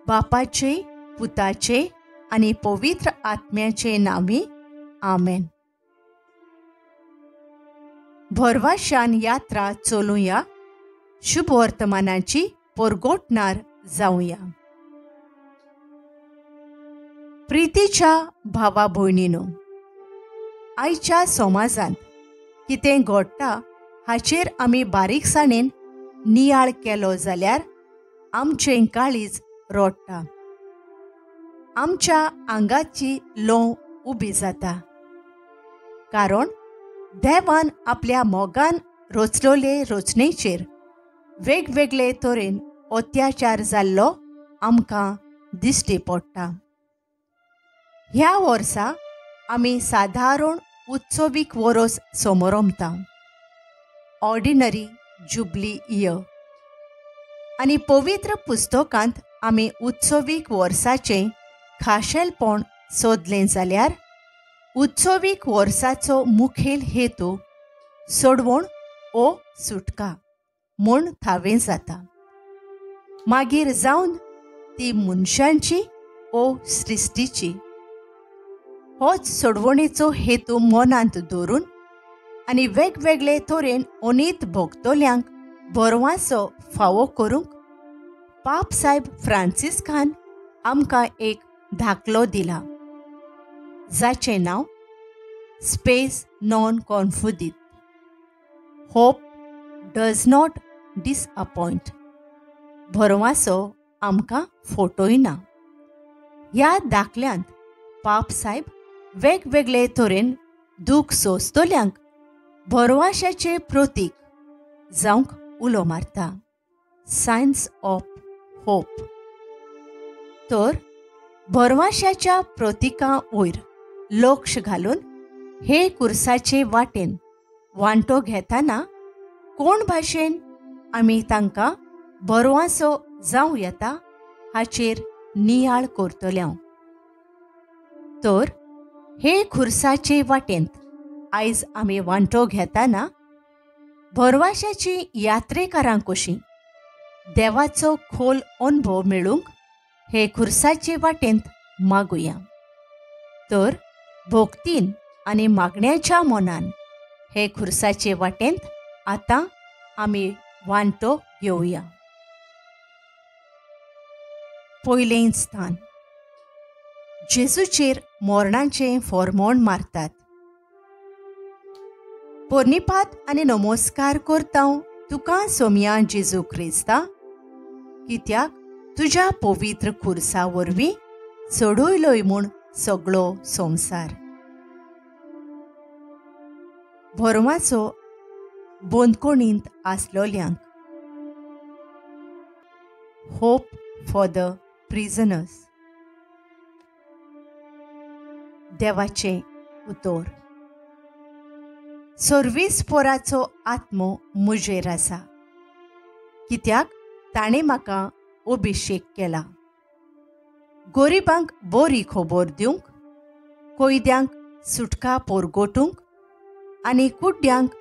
बापाचे, पुताचे आणि पवित्र आत्म्याचे नावे आमेन. भरवशान यात्रा चलुया, शुभ वर्तमानाची परगोटणार जाऊया. प्रितीच्या भावा भयणीनो, आयच्या समाजांत कितें घडटा हाचेर आमी बारीकसाणेन नियाळ केलो जाल्यार आमचें काळीज रोडटा, आमच्या आंगाची लोव उबी जाता. कारण देवान आपल्या मोगान रचलोले रचनेचेर वेगवेगळे तरेन अत्याचार जाल्लो आमकां दिश्टी पडटा. ह्या वर्सा आमी सादारण उत्सवीक वरोस समोरमता, ऑर्डिनरी जुबली इयर, आनी पवित्र पुस्तकांत आमी उत्सवीक वर्साचें खाशेलपण सोदलें जाल्यार उत्सवीक वर्साचो मुखेल हेतू सोडवण ओ सुटका म्हूण थावें जाता. मागीर जावन ती मनशांची ओ सृश्टीची. होच सोडवणेचो हेतू मनांत दवरून आनी वेगवेगळे तरेन अनेक भोगतल्यांक बरवांचो फावो करूंक पाप साहेब फ्रांसिस्कान आमकां एक धाकलो दिला, जाचें नांव स्पेस नॉन कॉन्फुदीत. Hope does not disappoint. बरवांचो आमकां फोटोय ना. ह्या दाखल्यांत पाप साहेब वेगवेगळे तरेन दूख सोंसतल्यांक बरवाशाचें प्रतीक जावंक उलो मारता, सायन्स ऑफ होप. तर बरवाशाच्या प्रतीकां वयर लक्ष घालून हे कुर्साचे वाटेन वांटो घेतना कोण भाशेन आमी तांकां बरवांचो जावं येता हाचेर नियाळ करतल्यांव. तर हे खुर्साचे वाटेंत आयज आमी वांटो घेतना बरवाशाची यात्रेकारां कशीं देवाचो खोल अनुभव मेळूंक हे खुर्साचे वाटेंत मागुया. तर भोक्तीन आनी मागण्याच्या मनान हे खुर्साचे वाटेंत आतां आमी वांटो घेवया. पयलें स्थान. जेजूचेर मोरणाचें फर्मोण मारतात. पोरनिपात आनी नमस्कार करतां तुका सोम्या जेजू क्रिस्ता, कित्याक तुज्या पवित्र खुर्सा वरवीं चडयलोय म्हूण सगळो संवसार. भरवाचो बंदकोणींत आसलोल्यांक. Hope for the prisoners. देवाचें उतर. सर्वीसपोराचो आत्मो मुजेर आसा, कित्याक ताणें म्हाका अभिशेक केला. गोरिबांक बरी खबर दिवंक, कोयद्यांक सुटका परगोटूंक आनी कुड्ड्यांक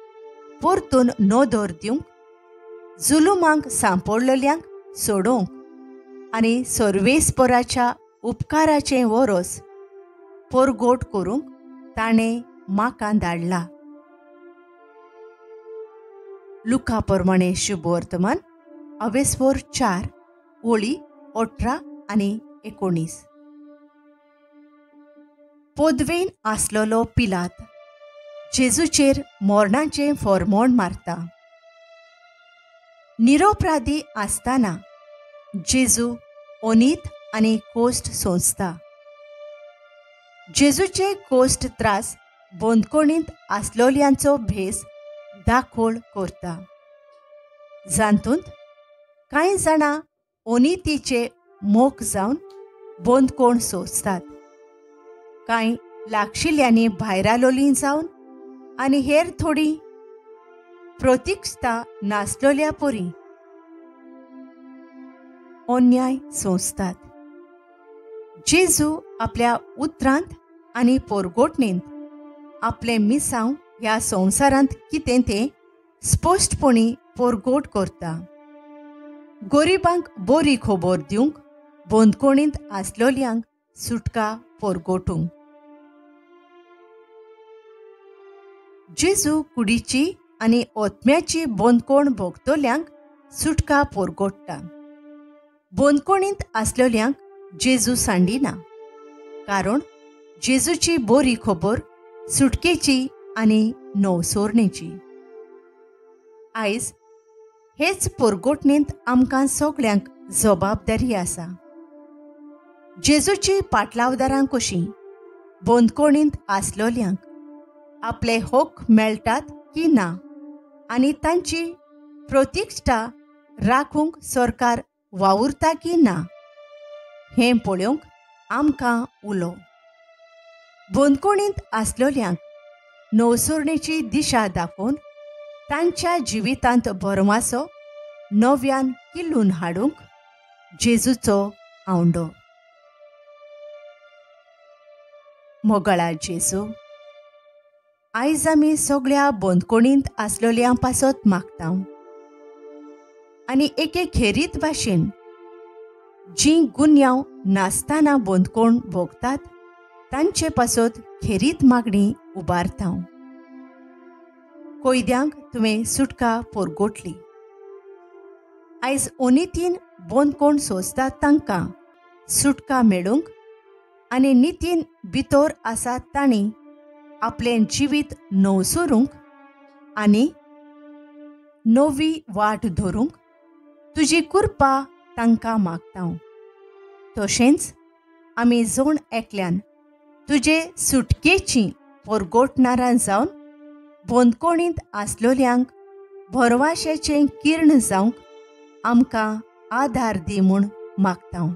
परतून नदर दिवंक, जुलुमांक सांपडलेल्यांक सोडोवंक आनी सर्वेस्पराच्या उपकाराचें वरोस परगोट करूंक ताणें म्हाका धाडला. लुका प्रमाणे शुभ वर्तमान अवेस्पोर 4 ओळी 18 आनी 19. पोदवेन आसलोलो पिलात जेजूचेर मोरणाचें फर्मोण मारता. निरोपराधी आसतना जेजू अनीत आनी कोस्ट सोंसता. जेजूचे कोस्ट त्रास बंदकोणींत आसलोल्यांचो भेस दाखोळ करता. जांतूंत कांय जाणां अनितीचे मोग जावन बंदकोण सोंसतात, कांय लागशिल्ल्यांनी भायरालोलीं जावन आनी हेर थोडीं प्रतिक्षता नासलोल्या परी अन्याय सोंसतात. जेजू आपल्या उतरांत आनी परगोटणेंत आपलें मिसांव ह्या संवसारांत कितें तें स्पश्टपणी परगोट करता. गरिबांक बरी खबर दिवंक, बोंदकोणींत आसलोल्यांक सुटका पोरगोटूंक. जेजू कुडीची आनी ओतम्याची बोंदकोण भोगतोल्यांक सुटका पोरगोट्टा. बोंदकोणींत आसलोल्यांक जेजू सांडिना, कारण जेजूची बोरी खबर सुटकेची आनी नवसोरणेची. आयज हेच पोरगोटणेंत आमकां सगळ्यांक जबाबदारी आसा. जेजूची पाटलावदारां कशीं बोंदकोणींत आसलोल्यांक आपले हक मेळटात की ना आनी तांची प्रतिश्ठा राखूंक सरकार वावुरता की ना हें पळोवंक आमकां उलो. बोंदकोणींत आसलोल्यांक नवसोरणेची दिशा दाखोवन तांच्या जिवितांत भरमासो नव्यान किल्लून हाडूंक जेजूचो आवंडो. मोगळा जेजू, आयज आमी सगळ्या बोंदकोणींत आसलोल्यां पासत मागता आनी एके खेरीत भाशेन जीं गुन्यांव नासतना बोंदकोण भोगतात तांचे पासत खेरीत मागणी उबारता. कोयद्यांक तुवें सुटका पोरगोटली. आयज ओनितीन बोंदकोण सोंसतात तांकां सुटका मेळूंक आनी नितीन भितर आसात तांणी आपलें जिवीत नवसोरूंक आनी नवी वाट धरूंक तुजी कृपा तांकां मागता. तशेंच आमी जोण एकल्यान तुजे सुटकेची पोरगोटणारां जावन बोंदकोणींत आसलोल्यांक भरवशेचें किर्ण जावंक आमकां आदार दी म्हूण मागता.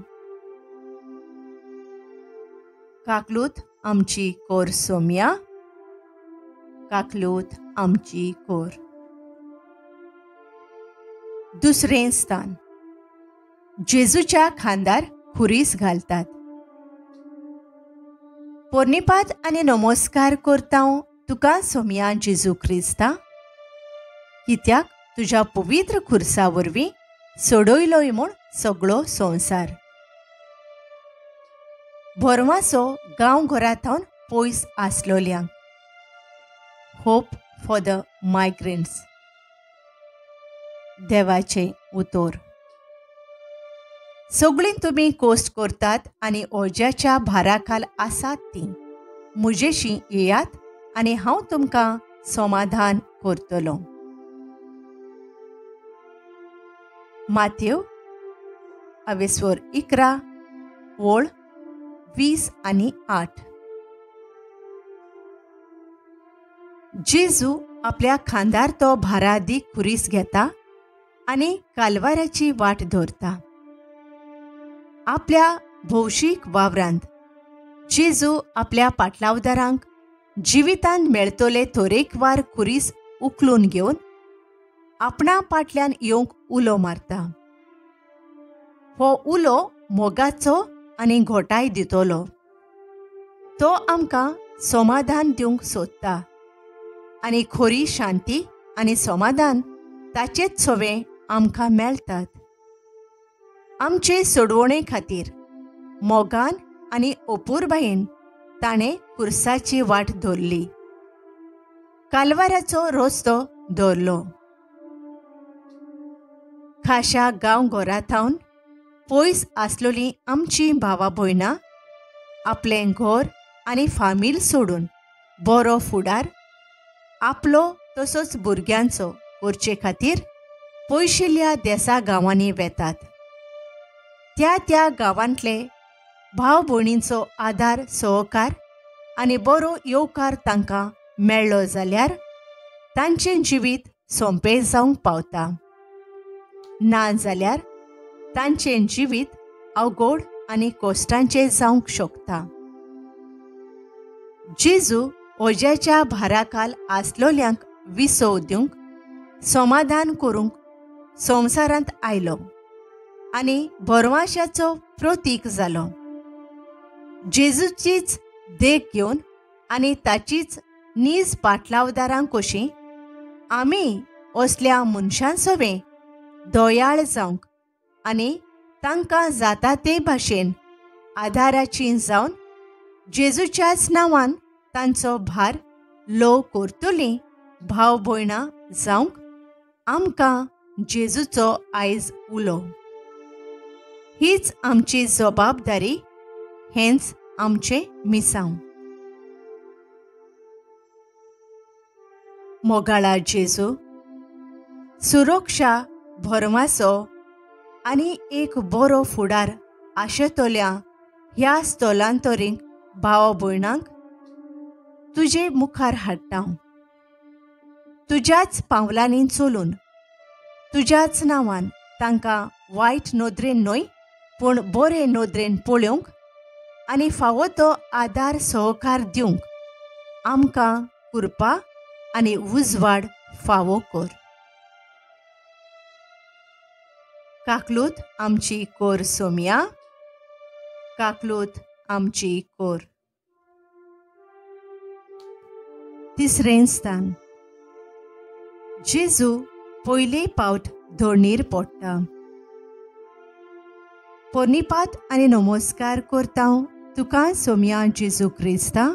काकलूत आमची कोर सोम्या, काकलूत आमची कोर. दुसरें स्थान. जेजूच्या खांदार खुरीस घालतात. पोरनिपात आनी नमस्कार करता तुका सोम्या जेजू क्रिस्ता, कित्याक तुज्या पवित्र खुर्सा वरवीं सोडयलोय म्हूण सगळो संवसार. भरमासो गांव घरांतावन पयस आसलोल्यांक. Hope for the migrants. देवाचें उतर. सगळीं तुमी कोस्ट करतात आनी ओज्याच्या भाराखाल आसात तीं म्हजेशी येयात आनी हांव तुमकां समाधान करतलों. माथ्येव 11 ओळ 20 आनी 8. जेजू आपल्या खांदार तो भारादी खुरीस घेता आनी कालवाराची वाट धरता. आपल्या भौशीक वावरांत जेजू आपल्या पाटलावदारांक जिवितांत मेळतले तरेकवार खुरीस उखलून घेवन आपणा फाटल्यान येवंक उलो मारता. हो उलो मोगाचो आनी घोटाय दितलो. तो आमकां समाधान दिवंक सोदता आनी खरी शांती आनी समाधान ताचेच सोवें आमकां मेळटात. आमचे सोडवणे खातीर मोगान आनी अपुरबायेन ताणें खुर्साची वाट धरली, कालवाराचो रस्तो धरलो. खाशा गांव घरांतावन पयस आसलोलीं आमचीं भावां भयणां आपलें घर आनी फामील सोडून बरो फुडार आपलो तसोच भुरग्यांचो करचे खातीर पयशिल्ल्या देसा गांवांनी वेतात. त्या गांवांतले भाव भयणींचो आदार सहकार आनी बरो येवकार तांकां मेळ्ळो जाल्यार तांचें जिवीत सोंपें जावंक पावता. ना जाल्यार तांचें जिवीत अवघड आनी कोश्टांचें जावंक शकता. जेजू ओज्याच्या भाराखाल आसलोल्यांक विसव दिवंक समाधान करूंक संवसारांत आयलो आनी भरवशाचो प्रतीक जालो. जेजूचीच देख घेवन आनी ताचीच नीज पाटलावदारां कशीं आमी असल्या मनशां सोवें दयाळ जावंक आनी तांकां जाता ते भाशेन आदाराची जावन जेजूच्याच नांवान तांचो भार ल्हव करतलीं भाव भयणां जावंक आमकां जेजूचो आयज उलो. हीच आमची जबाबदारी, हेंच आमचें मिसांव. मोगाळा जेजू, सुरक्षा, भरवंसो आनी एक बरो फुडार आशेतोल्या ह्या स्थलांतरीत भाव भयणांक तुजे मुखार हाडटा. तुज्याच पावलांनी चलून तुज्याच नांवान तांकां वायट नदरेन न्हय पूण बरे नदरेन पळोवंक आनी फावो तो आदार सहकार दिवंक आमकां कृपा आनी उजवाड फावो कर. काकलूत आमची कोर सोम्या, काकलूत आमची कोर. तिसरें स्थान. जेजू पयले पावट धोरणीर पडटा. पोरनिपात आनी नमस्कार करता तुका सोम्या जेजू क्रिस्ता,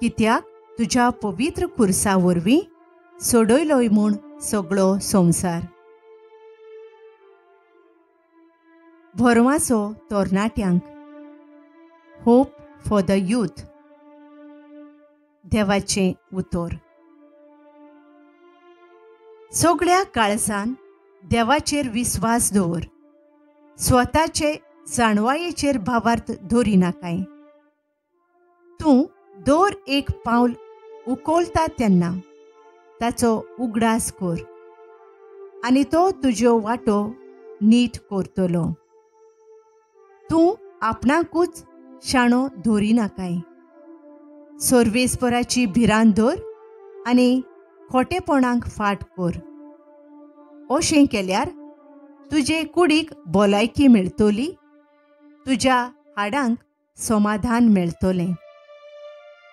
कित्याक तुज्या पवित्र खुर्सा वरवीं सोडयलोय म्हूण सगळो संवसार. भरवंसो तरणाट्यांक, होप फॉर द यूथ. देवाचें उतर. सगळ्या काळजान देवाचेर विस्वास दवर. स्वताचे जाणवायेचेर भावार्थ धरिनाकाय. तूं दर एक पावल उखलता तेन्ना ताचो उगडास कर आनी तो तुज्यो वाटो नीट करतलो. तूं आपणाकूच शाणो धरिनाकाय. सर्वेस्पराची भिरांत धर आनी खोटेपणांक फाट कर. अशें केल्यार तुजे कुडीक भलायकी मेळटली, तुज्या हाडांक समाधान मेळटलें.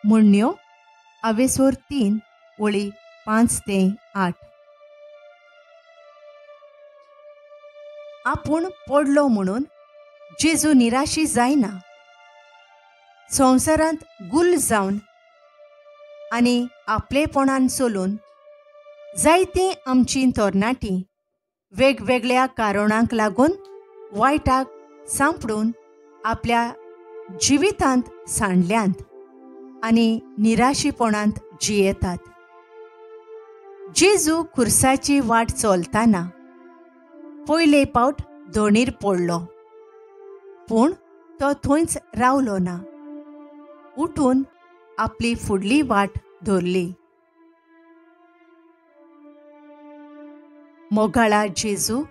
म्हणण्यो आवेसोर 3 वळी 5 ते 8. आपूण पडलो म्हणून जेजू निराशी जायना. संवसारांत गुल जावन आनी आपलेपणान चलून जायतीं आमचीं तरणाटीं वेगवेगळ्या कारणांक लागून वायटाक सांपडून आपल्या जिवितांत सांडल्यांत आनी निराशीपणांत जियेतात. जेजू खुर्साची वाट चलतना पयले पावट धोणीर पडलो, पूण तो थंयच रावलो ना. उठून आपली फुडली वाट धरली. मोगाळा जेजू,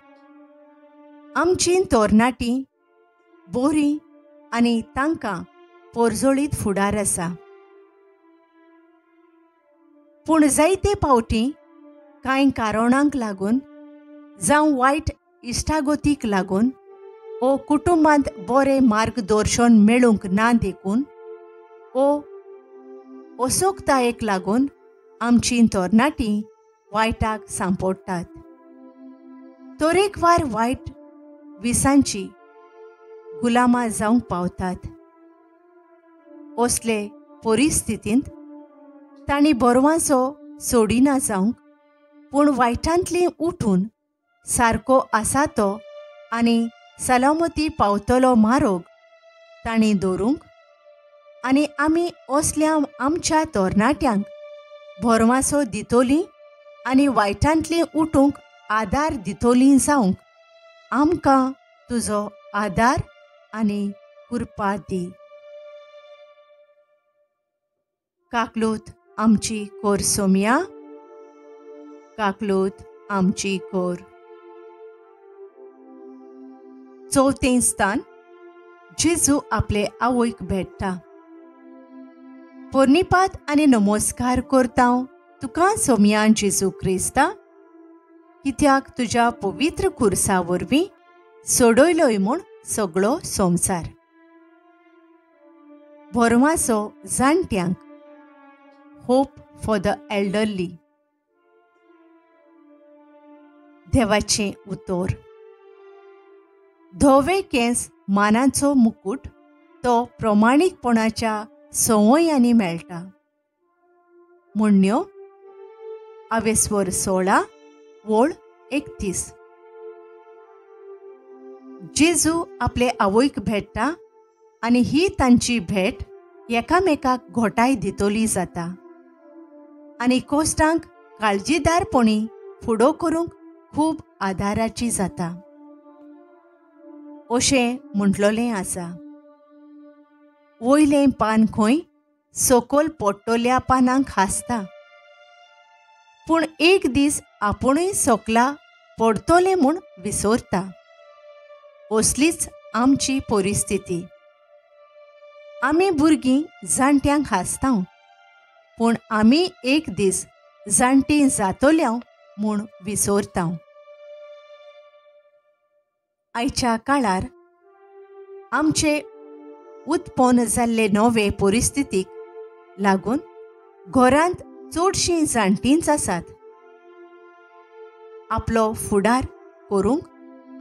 आमचीं तरणाटीं बरीं आनी तांकां पोरजोळीत फुडार आसा. पूण जायते पावटी कांय कारणांक लागून जावं वायट इश्टागतीक लागून ओ कुटुंबांत बरें मार्गदर्शन मेळूंक ना देखून ओ असोगतायेक लागून आमचीं तरणाटीं वायटाक सांपडटात. तरेकवार वायट विसांची गुलामां जावंक पावतात. असले परिस्थितींत तांणी बरवांचो सोडिना जावंक पूण वायटांतली उठून सारको आसा तो आनी सलामती पावतलो मार्ग तांणी दवरूंक आनी आमी असल्या आमच्या तरणाट्यांक भरवंसो दितलीं आनी वायटांतलीं उठूंक आदार दितलीं जावंक आमकां तुजो आदार आनी कृपा दी. काकलूत आमची कोर सोम्या, काकलूत आमची कोर. चवथें स्थान. जेजू आपले आवयक भेटता. पोरनिपात आनी नमस्कार करता तुका सोम्या जेजू क्रिस्ता, कित्याक तुज्या पवित्र खुर्सा वरवीं सोडयलोय म्हूण सगळो संवसार. भरवंसो जाणट्यांक, होप फॉर द एल्डरली. देवाचें उतर. धवे केंस मानाचो मुकुट तो प्रमाणीकपणाच्या संवयांनी मेळटा. म्हणण्यो आवेस्वर 16 ओळ 31. जेजू आपले आवयक भेटता आनी ही तांची भेट एकामेकाक घोटाय दितोली जाता आनी कोश्टांक काळजीदारपणी फुडो करूंक खूब आदाराची जाता. अशें म्हटलोलें आसा, वयलें पान खंय सकयल पडटल्या पानांक हांसता, पूण एक दीस आपुणूय सकला पडटलें म्हूण विसरता. असलीच आमची परिस्थिती. आमी भुरगीं जाणट्यांक हांसता, पूण आमी एक दीस जाणटीं जातोल्या म्हूण विसरता. आयच्या काळार आमचे उत्पन्न जाल्ले नवे परिस्थितीक लागून घरांत चडशीं जाणटींच आसात. आपलो फुडार करूंक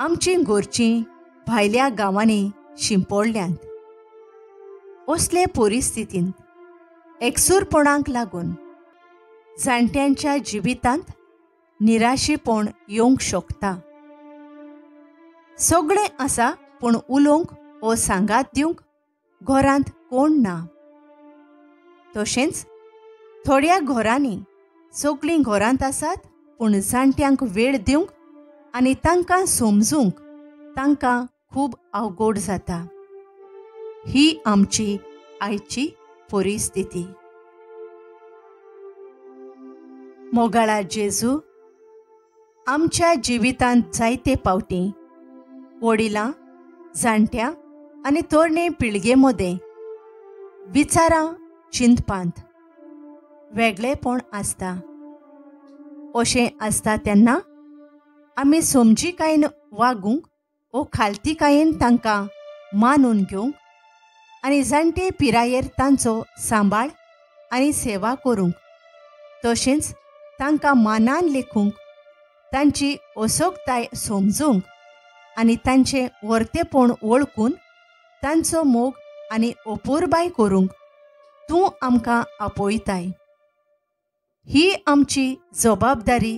आमचीं घरचीं भायल्या गांवांनी शिंपडल्यांत. असले परिस्थितींत एकसुरपणाक लागून जाणट्यांच्या जिवितांत निराशेपण येवंक शकता. सगळें आसा पूण उलोवंक ओ सांगात दिवंक घरांत कोण ना. तशेंच थोड्या घरांनी सगळीं घरांत आसात पूण जाणट्यांक वेळ दिवंक आनी तांकां समजूंक तांकां खूब अवघड जाता. ही आमची आयची परिस्थिती. मोगाळा जेजू आमच्या जिवितांत जायते पावटी वडिलां, जाणट्या आनी तरणे पिळगे मदें विचारां चिंतपांत वेगळेपण आसता. अशें आसता तेन्ना आमी समजीकायेन वागूंक ओ खालतीकायेन तांकां मानून घेवंक आनी जाणटे पिरायेर तांचो सांबाळ आनी सेवा करूंक, तशेंच तांकां मानान लेखूंक, तांची असोगताय समजूंक आनी तांचें वर्तेपण वळखून तांचो मोग आनी अपुरबाय करूंक तूं आमकां आपयताय. ही आमची जबाबदारी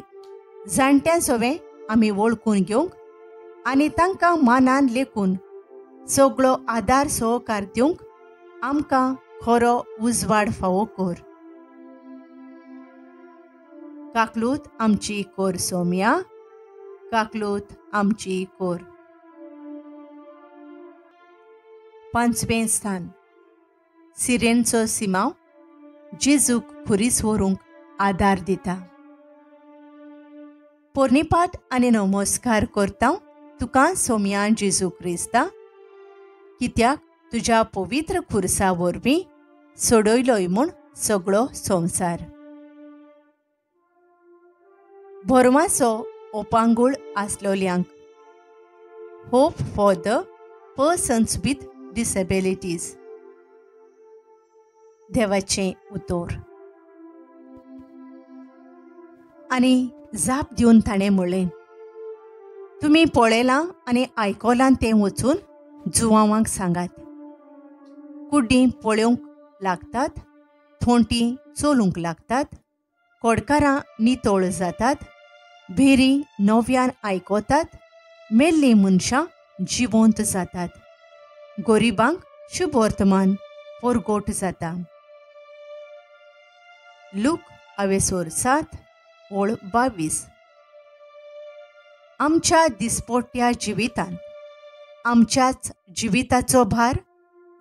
जाणट्यांसोवें आमी वळखून घेवंक आनी तांकां मानान लेखून सगळो आदार सहकार दिवंक आमकां खरो उजवाड फावो कर. काकलूत आमची कर सोम्या, काकलूत आमची कर. 5वें स्थान. सिरेनचो सिमाव जेजूक खुरीस व्हरूंक आदार दिता. पोरनिपाट आनी नमस्कार करता तुका सोम्या जेजू क्रिस्ता, कित्याक तुज्या पवित्र खुर्सा वरवीं सोडयलोय म्हूण सगळो संवसार. भरमाचो ओपांगूळ आसलोल्यांक hope for the persons with disabilities. देवाचें उतर. आनी जाप दिवन ताणें म्हणलें, तुमी पळयलां आनी आयकलां तें वचून जुवांवांक सांगात. कुड्डीं पळोवंक लागतात, थोंटीं चलूंक लागतात, कोडकारां नितळ जातात, भेरी नव्यान आयकतात, मेल्लीं मनशां जिवंत जातात, गरिबांक शुभ वर्तमान परगट जाता. लूक 7 ओळ 22. आमच्या दिसपट्ट्या जिवितांत आमच्याच जिविताचो भार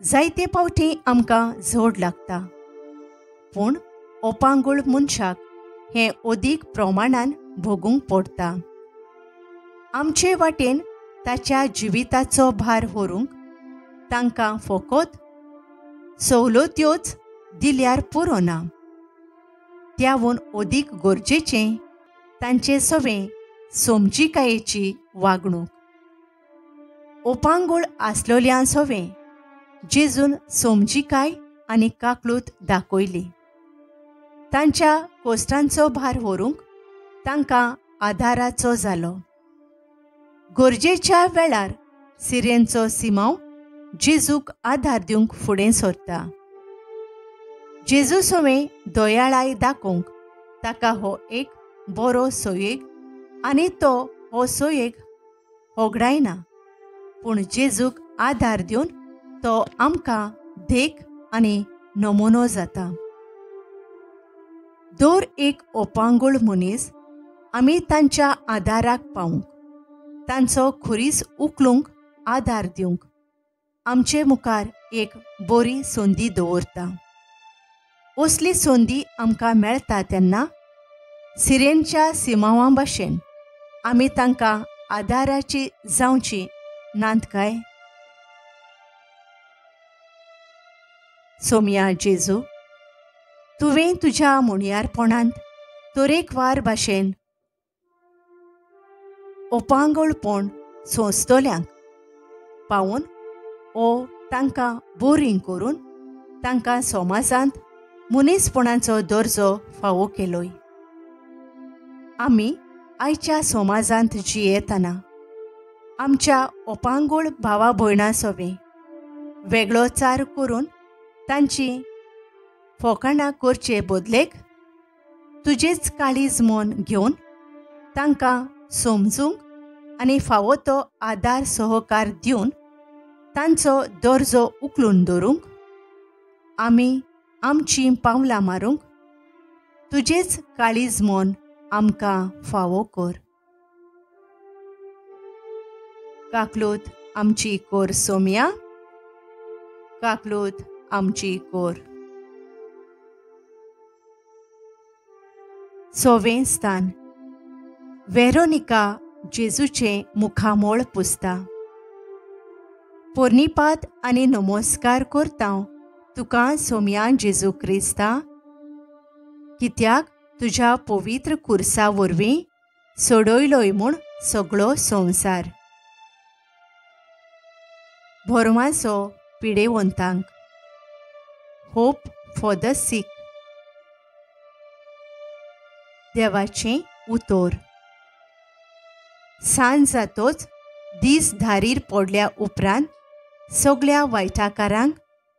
जायते फावटी आमकां झड लागता, पूण ओपांगूळ मनशाक हें अदीक प्रमाणान भोगूंक पडटा. आमचे वाटेन ताच्या जिविताचो भार व्हरूंक तांकां फकत सवलत्योच दिल्यार पुरो ना. त्याहून अदीक गरजेचें तांचे सवें समजिकायेची वागणूक. ओपांगूळ आसलोल्यां सवें जेजून समजिकाय आनी काकलूत दाखयली. तांच्या कोश्टांचो भार व्हरूंक तांकां आदाराचो जालो. गरजेच्या वेळार सिरेनचो सिमांव जेजूक आदार दिवंक फुडें सरता. जेजू सोवें दयाळाय दाखोवंक ताका हो एक बरो सोयेग आनी तो हो सोयेग होगडायना, पूण जेजूक आदार दिवन तो आमकां देख आनी नमुनो जाता. दर एक ओपांगूळ मनीस आमी तांच्या आदाराक पावूंक, तांचो खुरीस उखलूंक आदार दिवंक आमचे मुखार एक बरी संदी दवरता. असली संदी आमकां मेळटा तेन्ना सिरेनच्या सिमांवा भाशेन आमी तांकां आदाराची जावची नात काय? सोम्या जेजू, तुवें तुज्या मुणयारपणांत तरेकवार भाशेन ओपांगळपण सोंसतल्यांक पावून ओ तांकां बोरीं करून तांकां समाजांत मनीसपणाचो दर्जो फावो केलोय. आमी आयच्या समाजांत जियेतना आमच्या ओपांगूळ भावा भयणां सोबें वेगळोचार करून तांची फोकाणां करचे बदलेक तुजेच काळीज मोन घेवन तांकां समजूंक आनी फावो तो आदार सहकार दिवन तांचो दर्जो उखलून दवरूंक आमी आमचीं पावलां मारूंक तुजेच काळीज मोन आमकां फावो कर. काकलूत आमची कोर सोम्या, काकलूत आमची कोर. सोवें स्थान. वेरोनिका जेजूचे मुखामोळ पुसता. पोर्निपात आनी नमस्कार करता तुका सोम्या जेजू क्रिस्ता, कित्याक तुज्या पवित्र खुर्सा वरवीं सोडयलोय म्हूण सगळो संवसार. भोरमाचो पिडेवंतांक. Hope for the sick. देवाचें उतर. सांज जातोच दीस धारीर पडल्या उपरांत सगळ्या वायटाकारांक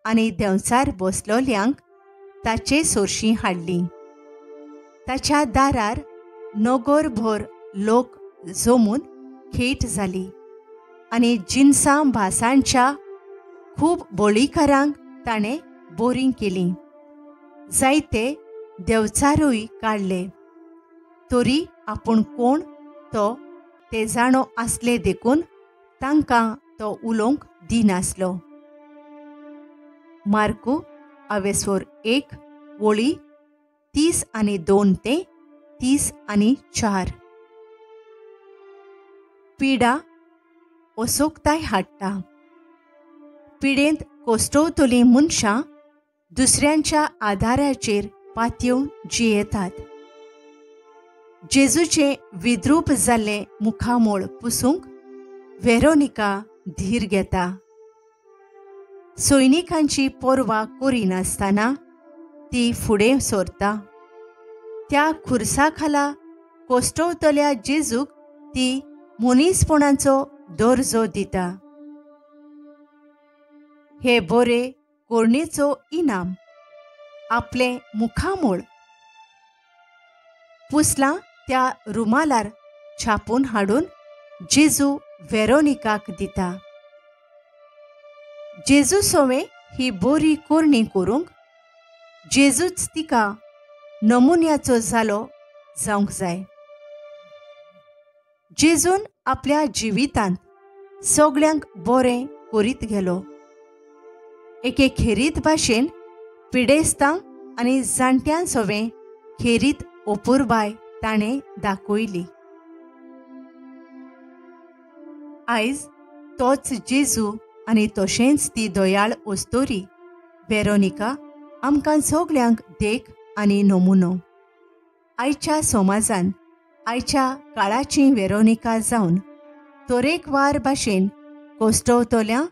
आनी देंवचार बसलोल्यांक ताचे सोरशीं हाडलीं. ताच्या दारार नगरभर लोक जमून खेट जाली आनी जिन्सां भासांच्या खूब बळीकारांक ताणें बोरीं केलीं. जायते देंवचारूय काडले, तरी आपूण कोण तो ते जाणो आसले देखून तांकां तो उलोवंक दिनासलो. मार्कू आवेसोर 1 वळी 30-2 ते 30-4. पिडा असोकताय हाडटा. पिडेंत कोसटवतलीं मनशां दुसऱ्यांच्या आदाराचेर पातयेवन जियेतात. जेजूचे विद्रूप जाल्ले मुखामोळ पुसूंक वेरोनिका धीर घेता. सैनिकांची पर्वा करिनासतना ती फुडें सरता. त्या खुर्सा खाला कोसटवतल्या जेजूक ती मनीसपणाचो दर्जो दिता. हे बरे कोरणेचो इनाम आपले मुखामोळ पुसलां त्या रुमालार छापून हाडून जेजू वेरोनिकाक दिता. जेजू सोवें ही बरी कोरणी करूंक जेजूच तिका नमुन्याचो जालो जावंक जाय. जेजून आपल्या जिवितांत सगळ्यांक बरें करीत गेलो. एके खेरीत भाशेन पिडेस्तां आनी जाणट्यां सोवें खेरीत ओपुरबाय ताणें दाखयली. आयज तोच जेजू आनी तशेंच ती दयाळ ओस्तोरी वेरोनिका आमकां सगळ्यांक देख आनी नमुनो. आयच्या समाजांत आयच्या काळाची वेरोनिका जावन तरेकवार भाशेन कोसटवतल्या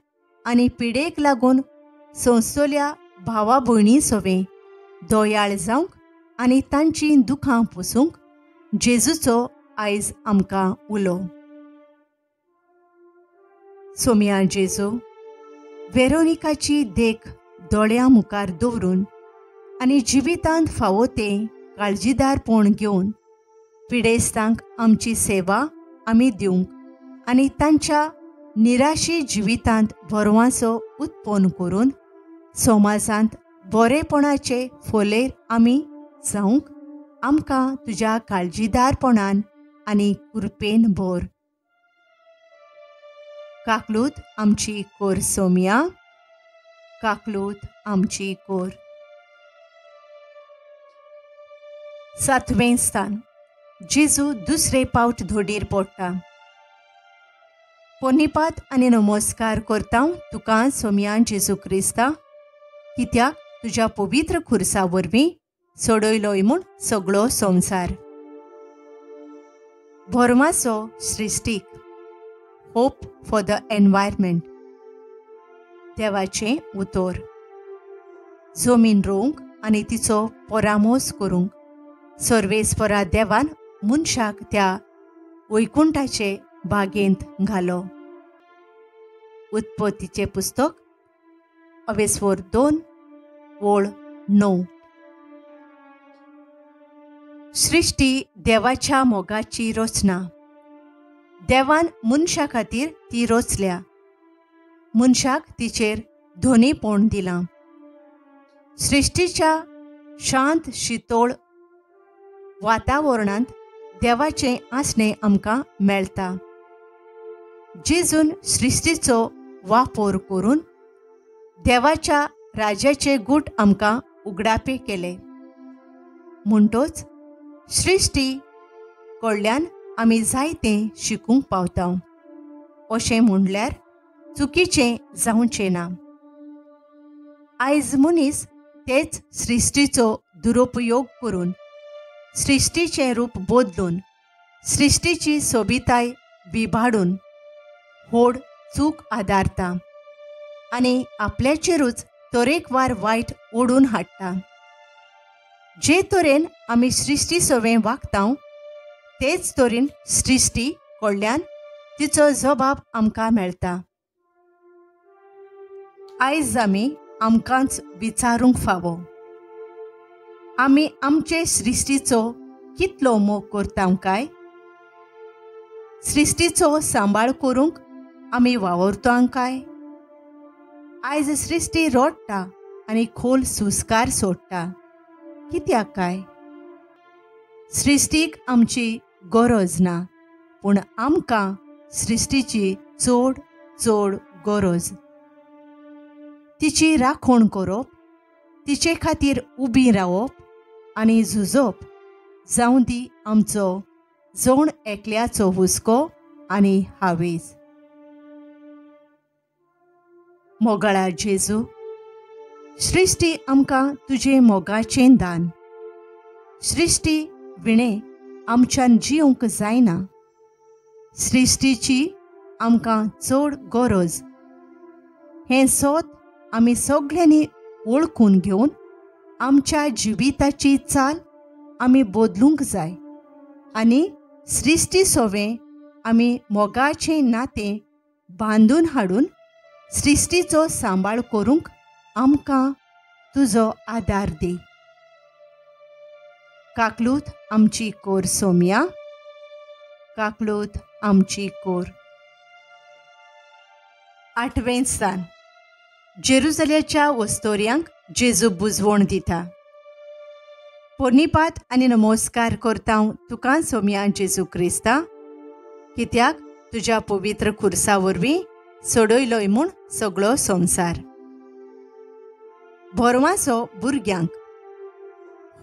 आनी पिडेक लागून संवसतल्या भावा भयणी सोवें दयाळ जावंक आनी तांचीं दुखां पुसूंक जेजूचो आयज आमकां उलो. सोम्या जेजू, वेरोनिकाची देख दोळ्यां मुखार दवरून आनी जिवितांत फावो तें काळजीदारपण घेवन पिडेस्तांक आमची सेवा आमी दिवंक आनी तांच्या निराशी जिवितांत भरवांचो उत्पन्न करून समाजांत बरेपणाचे फोलेर आमी जावंक आमकां तुज्या काळजीदारपणान आनी कृपेन भर. काकलूत आमची कोर सोम्या, काकलूत आमची कोर. 7वें स्थान. जेजू दुसरे पावट धोडीर पडटा. पोन्निपात आनी नमस्कार करता तुका सोम्या जेजू क्रिस्ता, कित्याक तुज्या पवित्र खुर्सा वरवीं सोडयलोय म्हूण सगळो संवसार. भरमाचो सृश्टीक, होप फॉर द एनवायरमेंट. देवाचें उतर. जमीन रोवंक आनी तिचो परामोस करूंक सर्वेस्परा देवान मनशाक त्या वैकुंठाचे बागेंत घालो. उत्पत्तीचें पुस्तक 2:9. सृष्टी देवाच्या मोगाची रचना. देवान मनशा खातीर ती रचल्या. मनशाक तिचेर धोनीपण दिलां. सृष्टीच्या शांत शितोळ वातावरणांत देवाचें आसणें आमकां मेळटा. जेजून सृश्टीचो वापर करून देवाच्या राज्याचे गूट आमकां उगडापे केले. म्हणटच सृश्टी कडल्यान आमी जायतें शिकूंक पावता. अशें म्हणल्यार चुकीचें जावचें ना. आयज मनीस तेच सृश्टीचो दुरुपयोग करून सृश्टीचें रूप बदलून सृश्टीची सोबिताय बिबाडून व्हड चूक आदारता आनी आपल्याचेरूच तरेकवार वायट ओडून हाडटा. जे तरेन आमी सृश्टी सोवें वागता तेच तरेन सृश्टी कडल्यान तिचो जबाब आमकां मेळटा. आयज आमी आमकांच विचारूंक फावो, आमी आमचे सृश्टीचो कितलो मोग करता काय? सृश्टीचो सांबाळ करूंक आमी वावरता काय? आयज सृश्टी रडटा आनी खोल सुस्कार सोडटा, कित्याक काय? सृश्टीक आमची गरज ना, पूण आमकां सृश्टीची चड चड गरज. तिची राखण करप, तिचे खातीर उबीं रावप आनी झुजप जावं दी आमचो जण एकल्याचो हुस्को आनी हावेस. मोगाळा जेजू, सृश्टी आमकां तुजें मोगाचें दान. सृश्टी विणें आमच्यान जिवंक जायना. सृश्टीची आमकां चड गरज. हें सोत आमी सगळ्यांनी वळखून घेवन आमच्या जिविताची चाल आमी बदलूंक जाय आनी सृश्टी सोवें आमी मोगाचें नातें बांदून हाडून सृश्टीचो सांबाळ करूंक आमकां तुजो आदार दी. काकलूत आमची कोर सोम्या, काकलूत आमची कोर. 8वें स्थान. जेरुसलेमच्या वस्तोऱ्यांक जेजू बुजवण दिता. पोन्निपात आनी नमस्कार करता तुका सोम्या जेजू क्रिस्ता, कित्याक तुज्या पवित्र खुर्सा वरवीं सोडयलोय म्हूण सगळो संवसार. भरवाचो भुरग्यांक,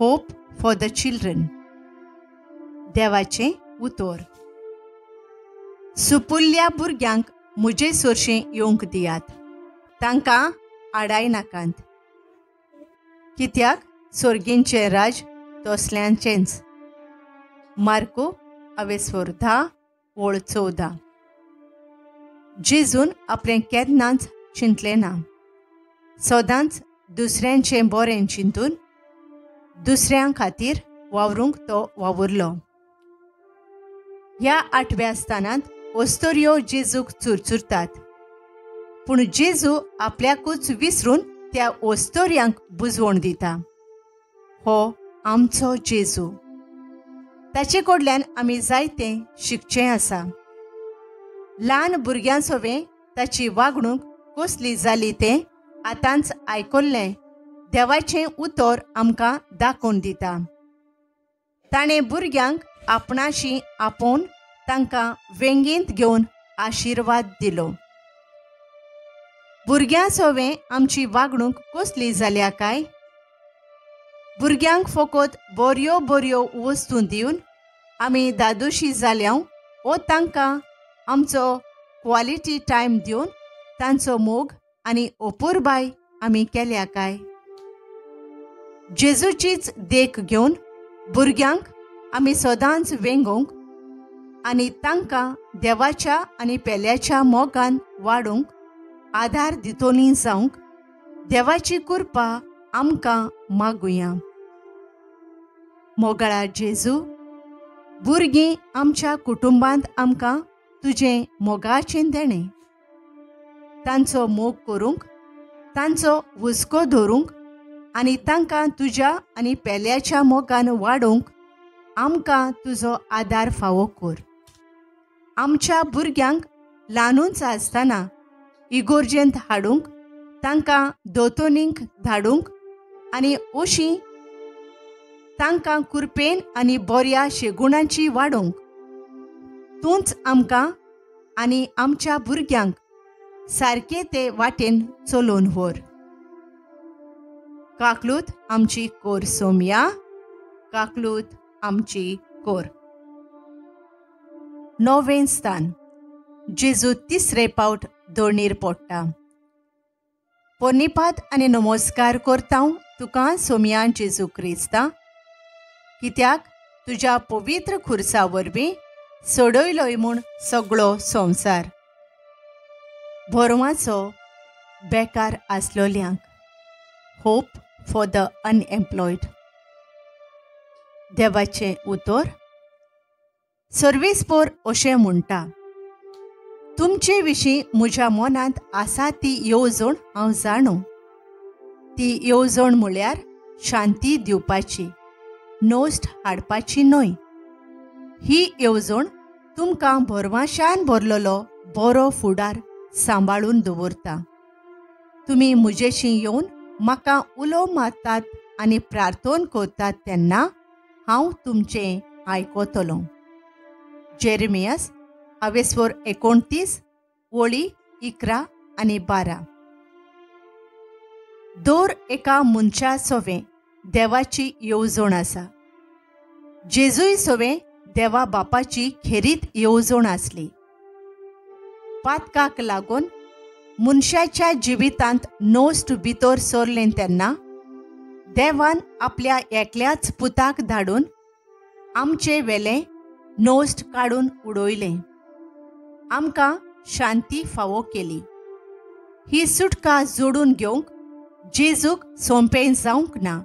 होप फॉर द चिल्ड्रन. देवाचें उतर. सुपुल्ल्या भुरग्यांक म्हजे सोरशें येवंक दियात, तांकां आडाय नाकांत, कित्याक सोर्गींचें राज तसल्यांचेंच. मार्को 10:14. जेजून आपलें केन्नाच चिंतलें ना. सदांच दुसऱ्यांचें बरें चिंतून दुसऱ्यां खातीर वावरूंक तो वावुरलो. ह्या 8व्या स्थानांत वस्तोऱ्यो जेजूक चुरचुरतात. पूण जेजू आपल्याकूच विसरून त्या ओस्तोऱ्यांक बुजवण दिता. हो आमचो जेजू. ताचे कडल्यान आमी जायतें शिकचें आसा. ल्हान भुरग्यांसोवें ताची वागणूक कसली जाली तें आतांच आयकल्लें देवाचें उतर आमकां दाखोवन दिता. ताणें भुरग्यांक आपणाशी आपोवन तांकां वेंगेंत घेवन आशिर्वाद दिलो. भुरग्यांसोवें आमची वागणूक कसली जाल्या काय? भुरग्यांक फकत बऱ्यो बऱ्यो वस्तू दिवन आमी दादोशी जाल्यां वो तांकां आमचो क्वॉलिटी टायम दिवन तांचो मोग आनी अपुरबाय आमी केल्या काय? जेजूचीच देख घेवन भुरग्यांक आमी सदांच वेंगोवंक आनी तांकां देवाच्या आनी पेल्याच्या मोगान वाडूंक आदार दितोली जावंक देवाची कृपा आमकां मागुया. मोगळा जेजू, भुरगीं आमच्या कुटुंबांत आमकां तुजें मोगाचें देणें. तांचो मोग करूंक, तांचो हुस्को धरूंक आनी तांकां तुज्या आनी पेल्याच्या मोगान वाडोवंक आमकां तुजो आदार फावो कर. आमच्या भुरग्यांक ल्हानूच आसतना इगोर्जेंत हाडूंक, तांकां दोतोनींक धाडूंक आनी अशीं तांकां कुरपेन आनी बऱ्या शेगुणांची वाडोवंक तूंच आमकां आनी आमच्या भुरग्यांक सारके ते वाटेन चलोवन व्हर. काकलूत आमची कोर सोम्या, काकलूत आमची कोर. नोवें स्थान. जेजू तिसरे पावट दोणीर पडटा. पोन्निपात आनी नमस्कार करता तुका सोम्या जेजू क्रिस्ता, कित्याक तुज्या पवित्र खुर्सा वरवीं सोडयलोय म्हूण सगळो संवसार. भरवाचो बेकार आसलोल्यांक. Hope for the unemployed. देवाचें उतर. सर्वेस्पोर अशें म्हणटा, तुमचे विशीं म्हज्या मनांत आसा ती येवजण हांव जाणू. ती येवजण म्हळ्यार शांती दिवपाची, नोस्ट हाडपाची न्हय. ही येवजण तुमकां भरवशान भरलेलो बरो फुडार सांबाळून दवरता. तुमी म्हजेशी येवन म्हाका उलो मारतात आनी प्रार्थना करतात तेन्ना हांव तुमचें आयकतलों. जेरेमियास 29 वळी 11 आनी 12. दर एका मनशा सोवें देवाची येवजण आसा. जेजूय सोवें देवा बापाची खेरीत येवजण आसली. पातकाक लागून मनशाच्या जिवितांत नोस्ट भितर सरलें तेन्ना देवान आपल्या एकल्याच पुताक धाडून आमचे वेलें नोस्ट काडून उडयलें. आमकां शांती फावो केली. ही सुटका जोडून घेवंक जेजूक सोंपें जावंक ना.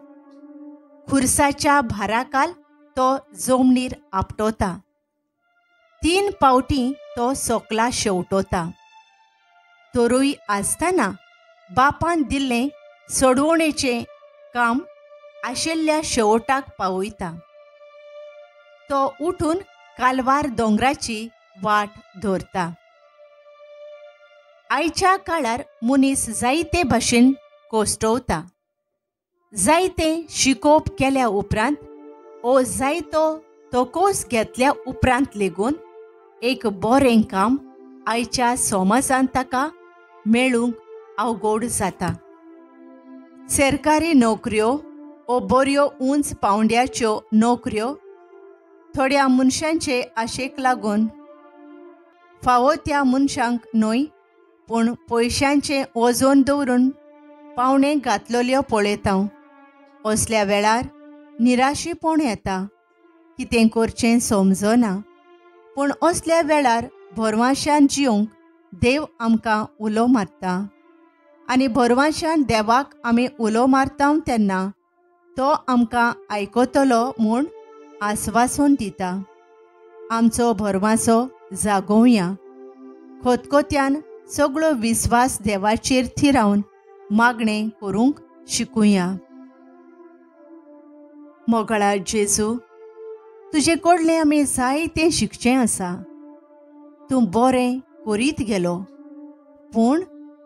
खुर्साच्या भाराखाल तो जमनीर आपटोता. 3 पावटी तो सोकला शेवटोता. तरूय आसतना बापान दिल्लें सोडवणेचें काम आशिल्ल्या शेवटाक पावयता. तो उठून कालवार दोंगराची वाट धरता. आयच्या काळार मनीस जायते भाशेन कोश्टवता. जायतें शिकोवप केल्या उपरांत ओ जायतो तोकोस घेतल्या उपरांत लेगून एक बरें काम आयच्या समाजांत ताका मेळूंक अवघड जाता. सरकारी नोकऱ्यो ओ बऱ्यो उंच पावंड्याच्यो नोकऱ्यो थोड्या मनशांचे आशेक लागून फावो त्या मनशांक न्हय पूण पयशांचें वजन दवरून पावणे घातलेल्यो पळयता. असल्या वेळार निराशीपण येता. कितें करचें समजना. पूण असल्या वेळार भरवशान जिवंक देव आमकां उलो मारता. आनी भरवशान देवाक आमी उलो मारता तेन्ना तो आमकां आयकतलो म्हूण आस्वासन दिता. आमचो भरवसो जागोवया. खतखत्यान सगळो विस्वास देवाचेर थिरावन मागणें करूंक शिकुया. मोगळा जेजू, तुजे कडलें आमी जायतें शिकचें आसा. तूं बरें करीत गेलो, पूण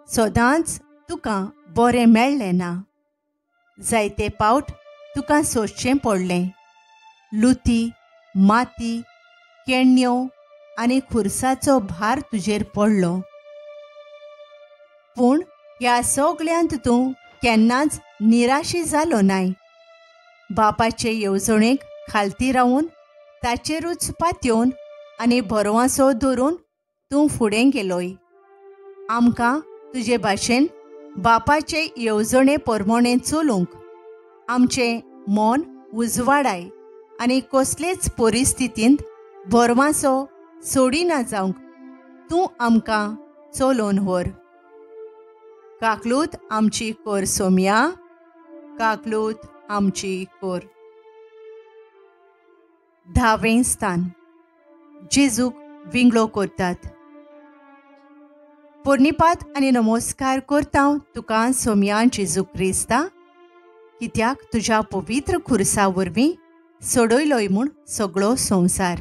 सदांच तुका बरें मेळ्ळें ना. जायते पावट तुका सोंसचें पडलें. लुती, माती, केण्यो आनी खुर्साचो भार तुजेर पडलो. पूण ह्या सगल्यांत तूं केन्नाच निराशी जालो नाय. बापाचे येवजणेक खालती रावून ताचेरूच पातयेवन आनी भरवंसो धरून तूं फुडें गेलोय. आमकां तुजे भाशेन बापाचे येवजणे पोरमोणें चलूंक आमचें मन उजवाडाय आनी कसलेच परिस्थितींत भरवंसो सोडिना जावंक तूं आमकां चलोवन व्हर. काकलूत आमची कोर सोम्या, काकलूत आमची कोर. 10वें स्थान. जेजूक विंगडो करतात. पोरनिपात आनी नमस्कार करता तुका सोम्या जेजू क्रिस्ता, कित्याक तुज्या पवित्र खुर्सा वरवीं सोडयलोय म्हूण सगळो संवसार.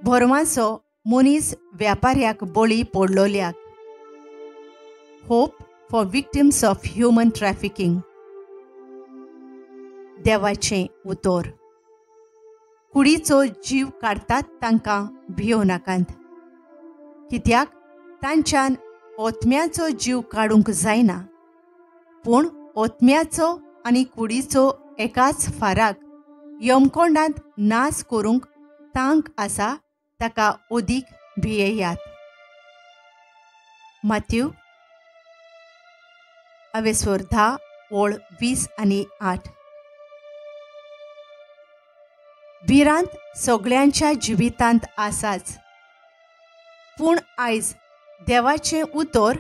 भरवंसो मनीस व्यापाऱ्याक बळी पडलोल्याक. Hope for victims of human trafficking. देवाचें उतर. कुडीचो जीव काडटात तांकां भियो नाकांत, कित्याक तांच्यान ओतम्याचो जीव काडूंक जायना. पूण ओतम्याचो आनी कुडीचो एकाच फाराक यमकोंडांत नास करूंक तांक आसा ताका ओदीक भियेयात. माथ्यू 10:20-8. भिरांत सगळ्यांच्या जिवितांत आसाच, पूण आयज देवाचें उतर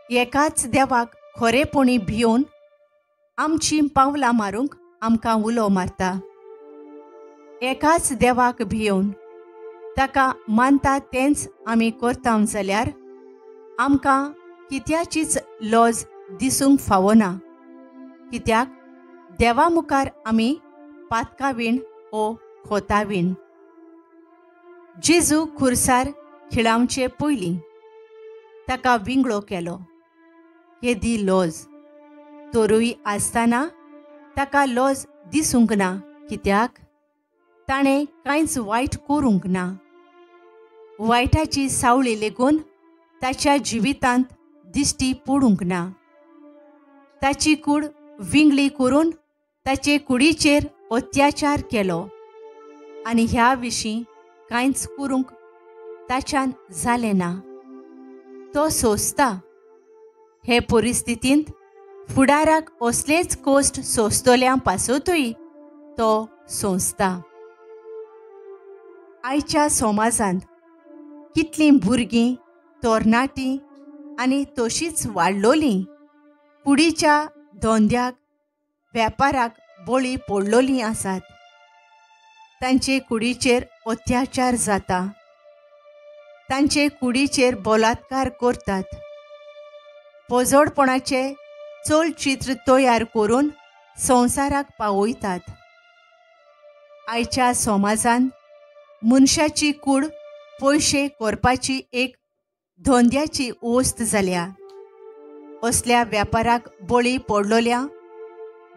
एकाच देवाक खरेपणी भियोन आमचीं पावलां मारूंक आमकां उलो मारता. एकाच देवाक भियोन ताका मानता तेंच आमी करता जाल्यार आमकां कित्याचीच लज दिसूंक फावना, कित्याक देवा मुखार आमी पातकावीण ओ खोतावीण. जेजू खुर्सार खिळावचे पयलीं ताका विंगडो केलो. येदी लज तोरूय आसतना ताका लज दिसूंक ना, कित्याक ताणें कांयच वायट करूंक ना. वायटाची सावळी लेगून ताच्या जिवितांत दिश्टी पडूंक ना. ताची कूड विंगली करून ताचे कुडीचेर अत्याचार केलो आनी ह्या विशीं कांयच करूंक ताच्यान जालें ना. तो सोंसता. हे परिस्थितींत फुडाराक असलेच कोश्ट सोंसतल्यां पासतूय तो सोंसता. आयच्या समाजांत कितलीं भुरगीं, तरणाटीं आनी तशींच वाडलोलीं कुडीच्या धंद्याक, वेपाराक बळी पडलोलीं आसात. तांचे कुडीचेर अत्याचार जाता. तांचे कुडीचेर बलात्कार करतात. पोजोडपणाचे चलचित्र तयार करून संवसाराक पावयतात. आयच्या समाजांत मनशाची कूड पयशे करपाची एक धंद्याची वस्त जाल्या. असल्या वेपाराक बळी पडलोल्या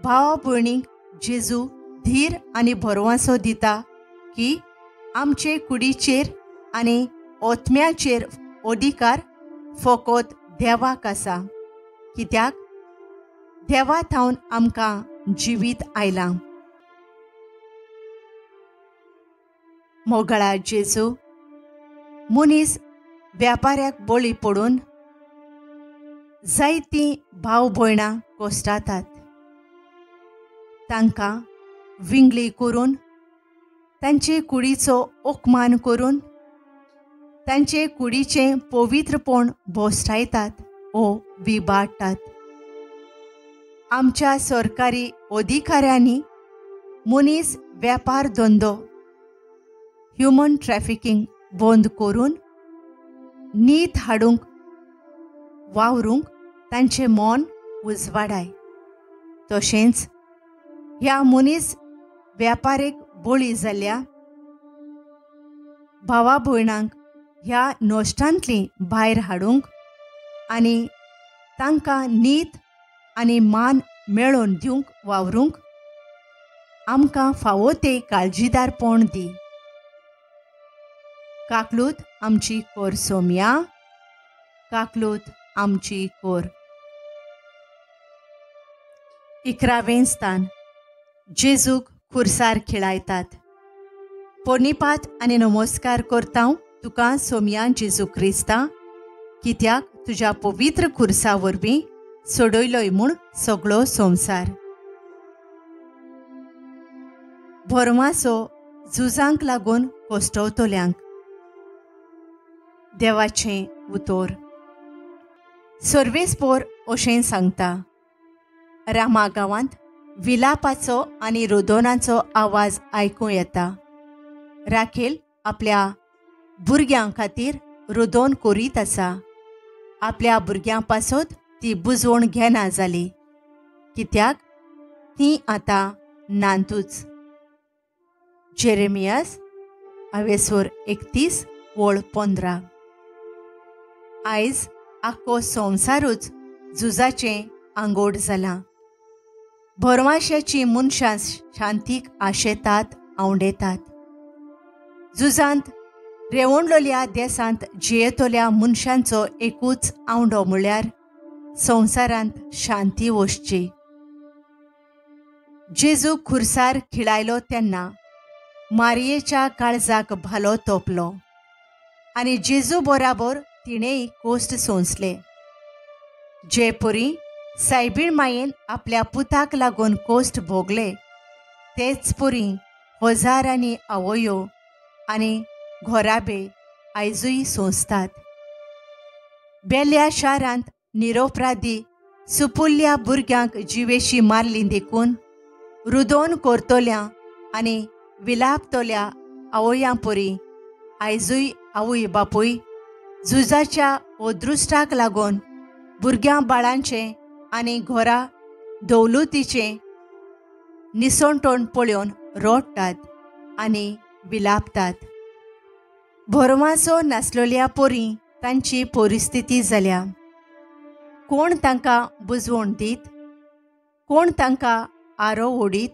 भावा भयणींक जेजू धीर आनी भरवंसो दिता की आमचे कुडीचेर आनी ओतम्याचेर अधिकार फकत देवाक आसा, कित्याक देवा थावन आमकां जिवीत आयलां. मोगळा जेजू, मनीस व्यापाऱ्याक बळी पडून जायतीं भाव भयणां कोश्टातात. तांकां विंगली करून, तांचे कुडीचो अपमान करून, तांचे कुडीचें पवित्रपण भोसटायतात ओ विबाडटात. आमच्या सरकारी अधिकाऱ्यांनी मनीस वेपार धंदो ह्युमन ट्रॅफिकिंग बंद करून नीत हाडूंक वावरूंक तांचें मन उजवाडाय. तशेंच ह्या मनीस वेपारेक बळी जाल्ल्या भावा भयणांक ह्या नश्टांतलीं भायर हाडूंक आनी तांकां नीत आनी मान मेळोवन दिवंक वावरूंक आमकां फावो ते काळजीदारपण दी. काकलूत आमची कोर सोम्या, काकलूत आमची कोर. 11वें स्थान. जेजूक खुर्सार खिळायतात. पोरनिपात आनी नमस्कार करता तुका सोम्या जेजू क्रिस्ता, कित्याक तुज्या पवित्र खुर्सा वरवीं सोडयलोय म्हूण सगळो संवसार. भरमासो झुजांक लागून कोश्टवतल्यांक. देवाचें उतर. सर्वेस्पोर अशें सांगता, रामा गांवांत विलापाचो आनी रोदनाचो आवाज आयकूं येता. राखेल आपल्या भुरग्यां खातीर रोदन करीत आसा. आपल्या भुरग्यां पासत ती बुजवण घेना जाली, कित्याक तीं आतां नांतूच. जेरेमियास 31:15. आयज आख्खो संवसारूच झुजाचें आंगोड जाला. भरमाश्याची मनशां शांतीक आशेतात, आवडेतात. झुजांत रेवणलोल्या देसांत जियेतोल्या मनशांचो एकूच आवडो म्हळ्यार संवसारांत शांती वचची. जेजू खुर्सार खिळायलो तेन्ना मारयेच्या काळजाक भालो तोपलो आनी जेजू बराबर तिणेंय कोश्ट सोंसले. जे परी सायबीण मायेन आपल्या पुताक लागून कोश्ट भोगले, तेच परी हजारांनी आवयो आनी घोराबे आयजूय सोंसतात. बेल्या शारांत निरोपराधी सुपुल्ल्या भुरग्यांक जिवेशी मारली देखून रुदोन करतोल्या आनी विलापतोल्या आवयां परी आयजूय आवय बापूय झुजाच्या ओदृश्टाक लागून भुरग्यां बाळांचें आनी घोरा दौलुतीचें निसणटोण पळोवन रोडटात आनी विलापतात. भरमासो नासलोल्या परी तांची परिस्थिती जाल्या. कोण तांकां बुजवण दीत? कोण तांकां आरो ओडीत?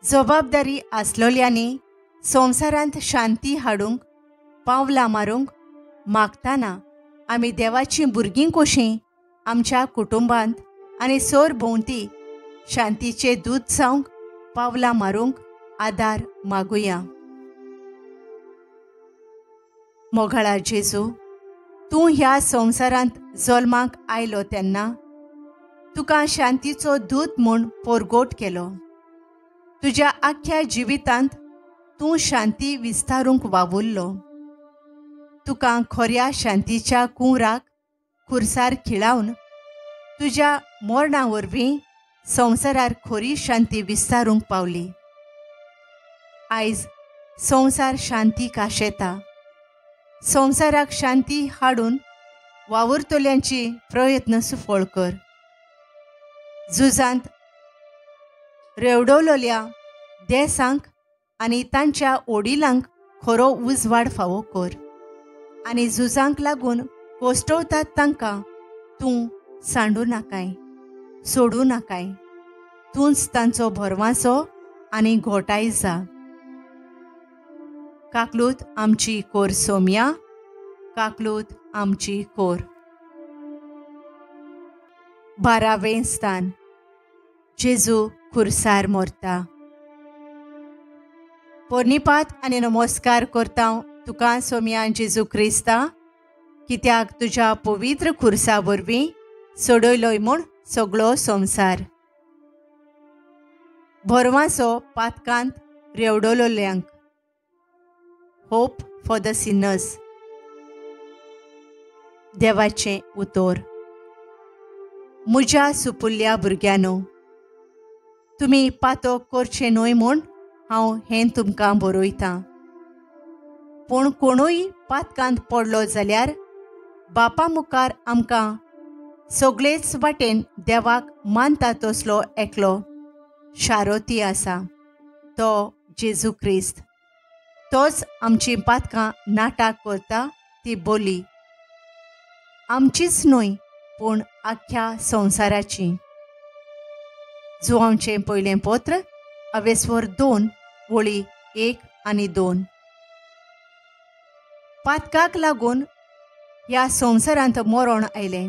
जबाबदारी आसलोल्यांनी संवसारांत शांती हाडूंक पावलां मारूंक मागतना आमी देवाचीं भुरगीं कशीं आमच्या कुटुंबांत आनी सरभोंवती शांतीचे दूत जावंक पावलां मारूंक आदार मागुया. मोगाळा जेजू, तूं ह्या संवसारांत जल्माक आयलो तेन्ना तुका शांतीचो दूत म्हूण परगोट केलो. तुज्या आख्ख्या जिवितांत तूं शांती विस्तारूंक वावुरलो. तुका खऱ्या शांतीच्या कुंवराक खुर्सार खिळावन तुज्या मरणा वरवीं संवसारार खरी शांती विस्तारूंक पावली. आयज संवसार शांतीक आशेता. संवसाराक शांती हाडून वावुरतल्यांची प्रयत्न सुफळ कर. झुजांत रेवडवलोल्या देसांक आनी तांच्या ओडिलांक खरो उजवाड फावो कर आनी झुजांक लागून कोश्टवतात तांकां तूं सांडू नाकाय, सोडू नाकाय. तूंच तांचो भरवासो आनी घोटाय जा. काकलूत आमची कोर सोम्या, काकलूत आमची कोर. 12वें स्थान. जेजू खुर्सार मोरता. पोरनिपात आनी नमस्कार करता तुका सोम्या जेजू क्रिस्ता, कित्याक तुज्या पवित्र खुर्सा वरवीं सोडयलोय म्हूण सगळो संवसार. भरवासो पातकांत रेवडलोल्यांक. Hope for the sinners. देवाचें उतर. म्हज्या सुपुल्ल्या भुरग्यांनो, तुमी पातो करचें न्हय म्हूण हांव हें तुमकां बरयतां. पूण कोणूय पातकांत पडलो जाल्यार बापा मुखार आमकां सगळेच वाटेन देवाक मानता तसलो एकलो शारोती आसा, तो जेजू क्रिस्त. तोच आमची पातकां नाटाक करता ती बोली, आमचीच न्हय पूण आख्या संवसाराची. जुआंवचें पयलें पत्र अवेस्वर 2 वळी 1 आनी 2. पातकाक लागून ह्या संवसारांत मरण आयलें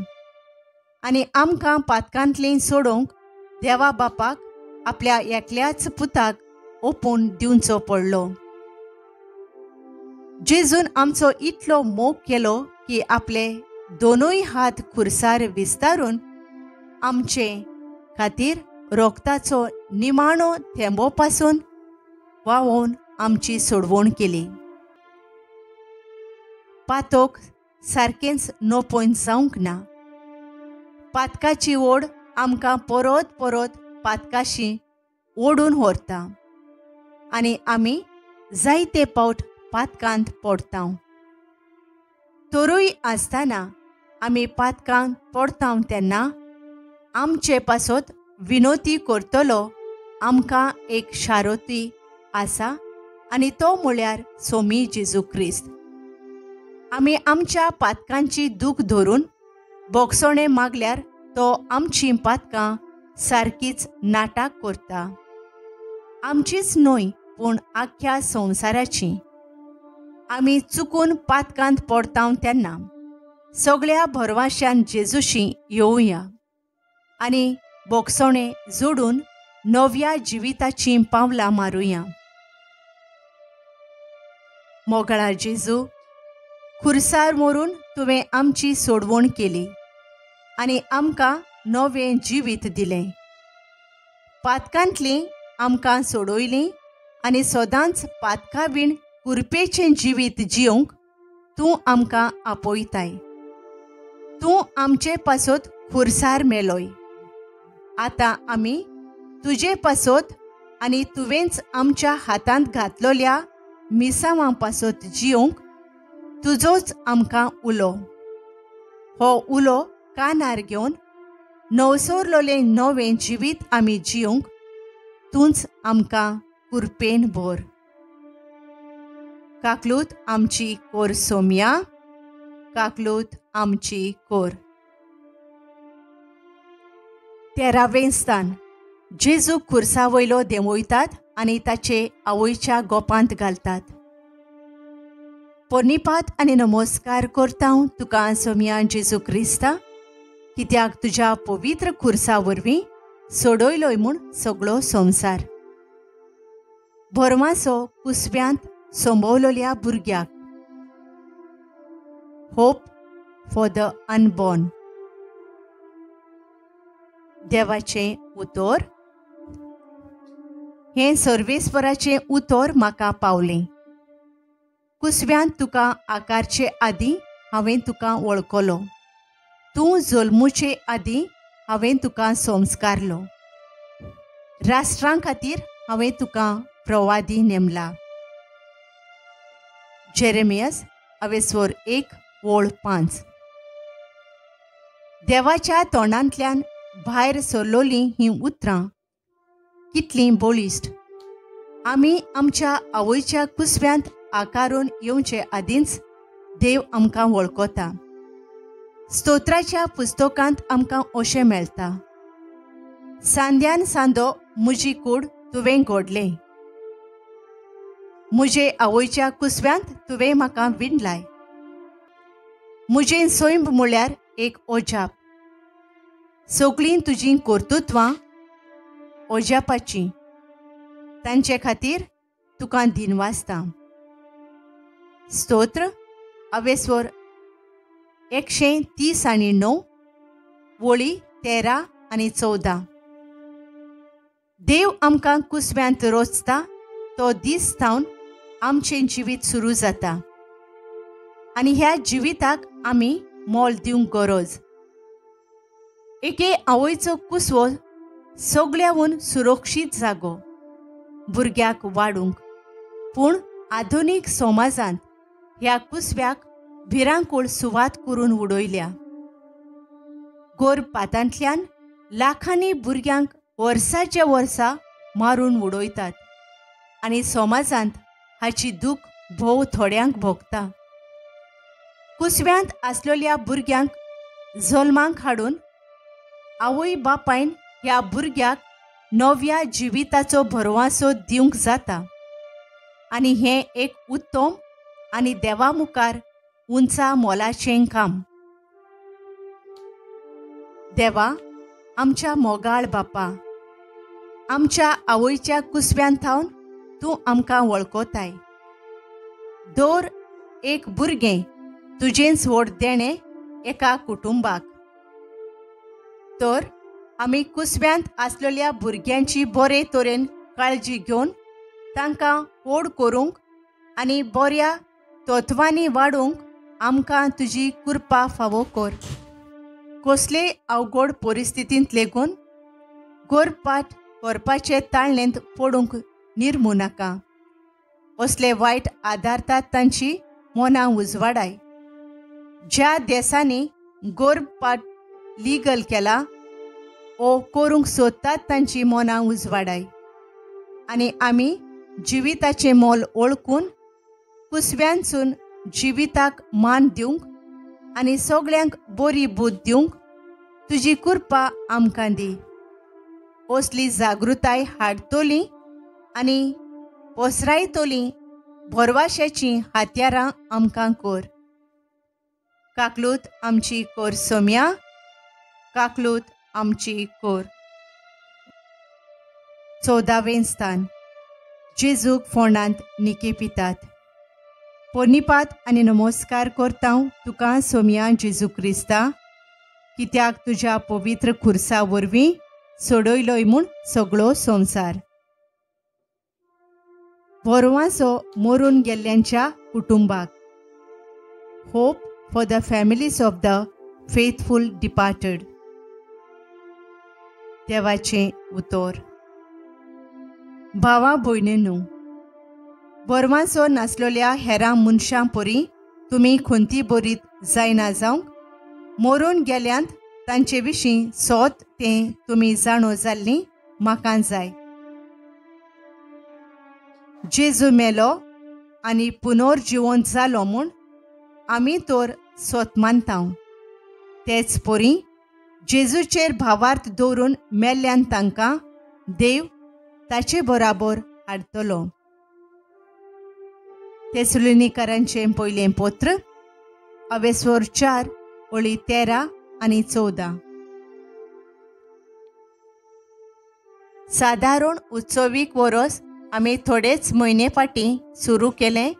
आनी आमकां पातकांतलीं सोडूंक देवा बापाक आपल्या एकल्याच पुताक ओपून दिवचो पडलो. जेजून आमचो इतलो मोग केलो की आपले दोनूय हात खुर्सार विस्तारून आमचे खातीर रोगताचो निमाणो थेंबो पासून व्हांवोवन आमची सोडवण केली. पातोक सारकेंच नोपोवन जावंक ना. पातकाची ओड आमकां परत परत पातकाशी ओडून व्हरता आनी आमी जायते फावट पातकांत पडटा. तरूय आसतना आमी पातकांत पडटा तेन्ना आमचे पासत विनोती करतलो आमकां एक शारोती आसा आनी तो म्हळ्यार सोमी जेजू क्रिस्त. आमी आमच्या पातकांची दूख धरून बोगसोणें मागल्यार तो आमचीं पातकां सारकीच नाटाक करता. आमचीच न्हय पूण आख्या संवसाराची. आमी चुकून पातकांत पडटा तेन्ना सगळ्या भरवश्यान जेजूशी येवया आनी बोगसोणें जोडून नव्या जिविताचीं पावलां मारुया. मोगळा जेजू, खुर्सार मरून तुवें आमची सोडवण केली आनी आमकां नवें जिवीत दिलें. पातकांतलीं आमकां सोडयलीं आनी सदांच पातका बीन कुरपेचें जिवीत जियोंक तूं आमकां आपयताय. तूं आमचे पासत खुर्सार मेलोय. आतां आमी तुजे पासत आनी तुवेंच आमच्या हातांत घातलोल्या मिसावां पासत जियोंक तुजोच आमकां उलो. हो उलो कानार घेवन नवसरलोलें नवें जिवीत आमी जियोंक तूंच आमकां कुरपेन भर. काकलूत आमची कोर सोम्या, काकलूत आमची कोर. 13वें स्थान. जेजू खुर्सा वयलो देंवयतात आनी ताचे आवयच्या गोपांत घालतात. पोरनिपात आनी नमस्कार करता तुका सोम्या जेजू क्रिस्ता, कित्याक तुज्या पवित्र खुर्सा वरवीं सोडयलोय म्हूण सगळो संवसार. भरमासो कुसब्यांत संभोवलोल्या भुरग्याक. Hope for the unborn. देवाचें उतर. हें सर्वेस्पराचें उतर म्हाका पावलें. कुसब्यांत तुका आकारचे आदीं हांवें तुका वळखलो. तूं जल्मुचे आदीं हांवें तुका संस्कारलो. राष्ट्रां खातीर हांवें तुका प्रवादी नेमला. जेरेमियास अवेस्वर 1 वळ 5. देवाच्या तोंडांतल्यान भायर सरलोलीं हीं उतरां कितलीं बळिश्ट. आमी आमच्या आवयच्या कुसब्यांत आकारून येवचे आदींच देव आमकां वळखता. स्तोत्राच्या पुस्तकांत आमकां अशें मेळटा, सांद्यान सांदो म्हजी कूड तुवें घोडलें. म्हजे आवयच्या कुसब्यांत तुवें म्हाका विणलाय. म्हजें सैम म्हळ्यार एक ओजाप. सगळीं तुजीं कर्तुत्वां ओजापाचीं. तांचे खातीर तुका दिनवासता. स्तोत्र अवेस्वर 139 वळी 13 आनी 14. देव आमकां कुसब्यांत रोचता तो दीस थावन आमचें जिवीत सुरू जाता आनी ह्या जिविताक आमी मोल दिवंक गरज. एके आवयचो कुसवो सगळ्याहून सुरक्षीत जागो भुरग्याक वाडूंक. पूण आधुनीक समाजांत ह्या कुसव्याक भिरांकूळ सुवात करून उडयल्या. गोरपातांतल्यान लाखांनी भुरग्यांक वर्साचे वर्सा मारून उडयतात आनी समाजांत हाची दूख भोव थोड्यांक भोगता. कुसव्यांत आसलेल्या भुरग्यांक जल्माक हाडून आवय बापायन ह्या भुरग्याक नव्या जिविताचो भरवंसो दिवंक जाता आनी हें एक उत्तम आनी देवा मुखार उंचा मोलाचें काम. देवा, आमच्या मोगाळ बापा, आमच्या आवयच्या कुसव्यांत थावन तूं आमकां वळखताय. दर एक भुरगें तुजेंच व्हड देणें एका कुटुंबाक. तर आमी कुसव्यांत आसलेल्या भुरग्यांची बरे तरेन काळजी घेवन तांकां व्हड करूंक आनी बऱ्या तत्वांनी वाडोवंक आमकां तुजी कृपा फावो कर. कसलेय अवघड परिस्थितींत लेगून गोरपाट करपाचे ताळणेंत पडूंक निर्मू नाका. असले वायट आदारतात तांची मनां उजवाडाय. ज्या देशांनी गोरपाट लिगल केला ओ करूंक सोदतात तांची मनां उजवाडाय. आनी आमी जिविताचें मोल ओळखून कुसव्यांसून जिविताक मान दिवंक आनी सगळ्यांक बरी बूद दिवंक तुजी कृपा आमकां दी. असली जागृताय हाडटली आनी पसरायतली भरवशाची हात्यारां आमकां कर. काकलूत आमची कर सोम्या, काकलूत आमची कर. 14वें स्थान. जेजूक फोंडांत निके पितात. पोरनिपात आनी नमस्कार करता तुका सोम्या जेजू क्रिस्ता, कित्याक तुज्या पवित्र खुर्सा वरवीं सोडयलोय म्हूण सगळो संवसार. भरवंसो मरून गेल्ल्यांच्या कुटुंबाक. Hope for the families of the faithful departed. देवाचें उतर. भावा भयणींनो, भरवंसो नासलेल्या हेरां मनशां परी तुमी खंती बरीत जायना जावंक मरून गेल्यांत तांचे विशीं सोत तें तुमी जाणो जाल्लीं म्हाका जाय. जेजू मेलो आनी पुनर्जिवंत जालो म्हूण आमी तर सोत मानता. तेच परी जेजूचेर भावार्थ दवरून मेल्ल्यान तांकां देव ताचे बराबर हाडटलो. तेसलोनिकारांचें पयलें पत्र 4:13 आनी 14. सादारण उत्सवीक वरस आमी थोडेच म्हयने फाटीं सुरू केलें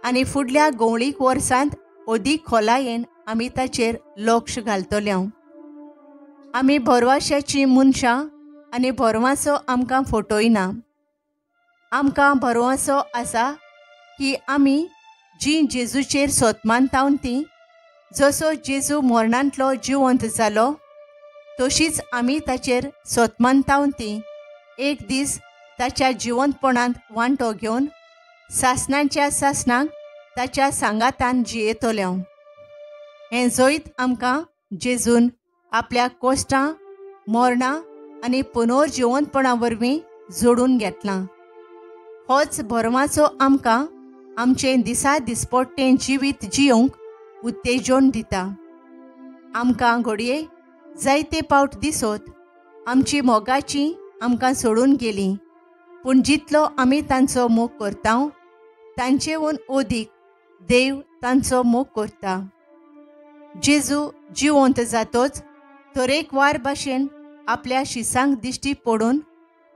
आनी फुडल्या गवळीक वर्सांत अदीक खोलायेन आमी ताचेर लक्ष घालतले. आमी भरवशाची मनशां आनी भरवंसो आमकां फटयना. आमकां भरवंसो आसा की आमी जीं जेजूचेर सोत मानतावन तीं, जसो जेजू मरणांतलो जिवंत जालो तशीच आमी ताचेर सोत मानतावन तीं एक दीस ताच्या जिवंतपणांत वांटो घेवन सासणांच्या सासणांक ताच्या सांगातान जियेतले. हें जैत आमकां जेजून आपल्या कोश्टां, मरणां आनी पुनर्जिवंतपणा वरवीं जोडून घेतलां. होच भरवंसो आमकां आमचें दिसा दिसपट्टें जिवीत जियोंक उत्तेजन दिता. आमकां घडये जायते फावट दिसत आमची मोगाचीं आमकां सोडून गेलीं, पूण जितलो आमी तांचो मोग करता तांचेहून अदीक देव तांचो मोग करता. जेजू जिवंत जातोच तरेकवार भाशेन आपल्या शिसांक दिश्टी पडून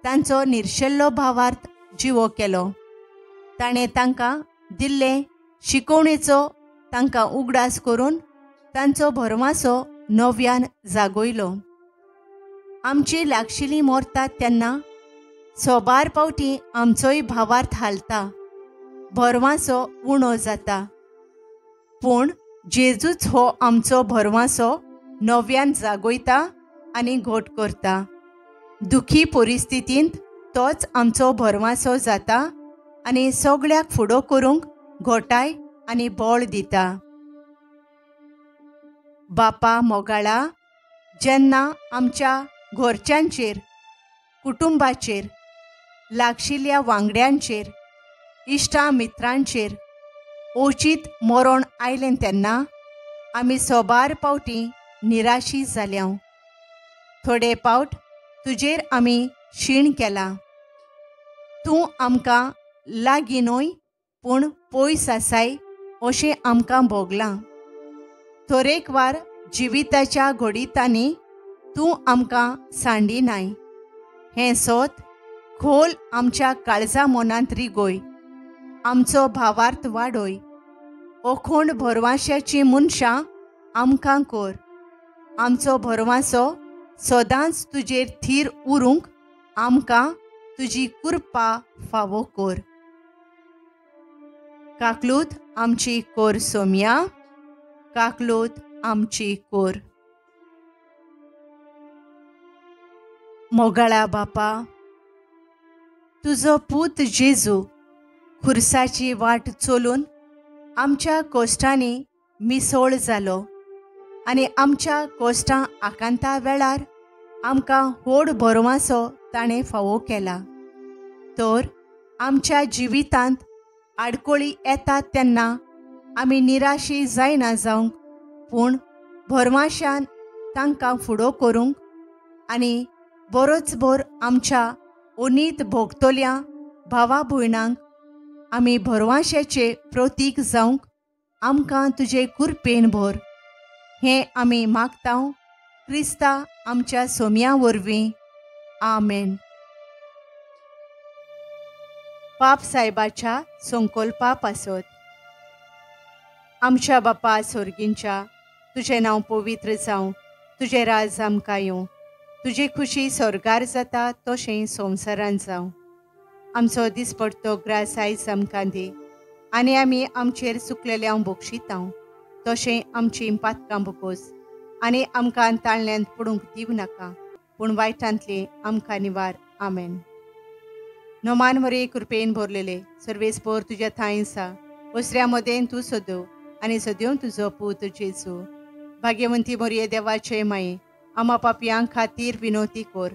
तांचो निर्शेल्लो भावार्थ जिवो केलो. ताणें तांकां दिल्ले शिकवणेचो तांकां उगडास करून तांचो भरवंसो नव्यान जागयलो. आमची लागशिल्लीं मरतात तेन्ना सोबार पावटी आमचोय भावार्थ हालता, भरवंसो उणो जाता. पूण जेजूच हो आमचो भरवंसो नव्यान जागयता आनी घट करता. दुखी परिस्थितींत तोच आमचो भरवंसो जाता आनी सगळ्याक फुडो करूंक घोटाय आनी बळ दिता. बापा मोगाळा, जेन्ना आमच्या घरच्यांचेर, कुटुंबाचेर, लागशिल्ल्या वांगड्यांचेर, इश्टा मित्रांचेर ओचीत मरण आयलें तेन्ना आमी सोबार पावटी निराशी जाल्या. थोडे पावट तुजेर आमी शीण केला. तूं आमकां लागीं न्हय पूण पयस आसाय अशें आमकां भोगलां. तरेकवार जिविताच्या घोडीतांनी तूं आमकां सांडिनाय. हें सोत खोल आमच्या काळजा मनांत रिगोय. आमचो भावार्थ वाडोय. अखोंड भरवशाची मनशां आमकां कोर. आमचो भरवंसो सदांच तुजेर थीर उरूंक आमकां तुजी कृपा फावो कोर. काकलूत आमची कोर सोम्या, काकलूत आमची कोर. मोगाळा बापा, तुजो पूत जेजू खुर्साची वाट चलून आमच्या कोश्टांनी मिसळ जालो आनी आमच्या कोश्टां आकांता वेळार आमकां व्हड भरवंसो ताणें फावो केला. तर आमच्या जिवितांत आडकोळी येतात तेन्ना आमी निराशी जायना जावंक, पूण भरवंशान तांकां फुडो करूंक आनी बरोच भर आमच्या ओनीत भोगतोल्या भावा भयणांक आमी भरवंशाचें प्रतीक जावंक आमकां तुजे कृपेन भर. हें आमी मागतांव क्रिस्ता आमच्या सोम्या वरवीं. आमेन. पाप सायबाच्या संकल्पा पासत. आमच्या बापा स्वर्गींच्या, तुजें नांव पवित्र जावं, तुजें राज आमकां येवं, तुजी खुशी स्वर्गार जाता तशें संवसारांत जावं. आमचो दिसपडटो ग्रास आयज आमकां दी आनी आमी आमचेर चुकलेल्यांक बक्षितांव तशें आमचीं पातकां बकोस आनी आमकां ताळण्यांत पडूंक दिवं नाका, पूण वायटांतले आमकां निवार. आमेन. नोमान मरे कृपेन भरलेले, सर्वेस्पर तुज्या थंय आसा. ओसऱ्या मदें तूं सोदो आनी सोद्यो तुजो पूत जेजू. भाग्यवंती मोरये देवाचे माये, आमा पापयांक खातीर विनोती कोर,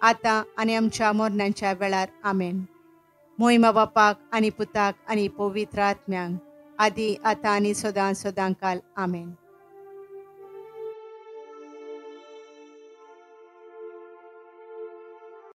आतां आनी आमच्या मरणाच्या वेळार. आमेन. मोहिमा बापाक आनी पुताक आनी पवित्र आत्म्यांक, आदी आतां आनी सदां सदां काल. आमेन.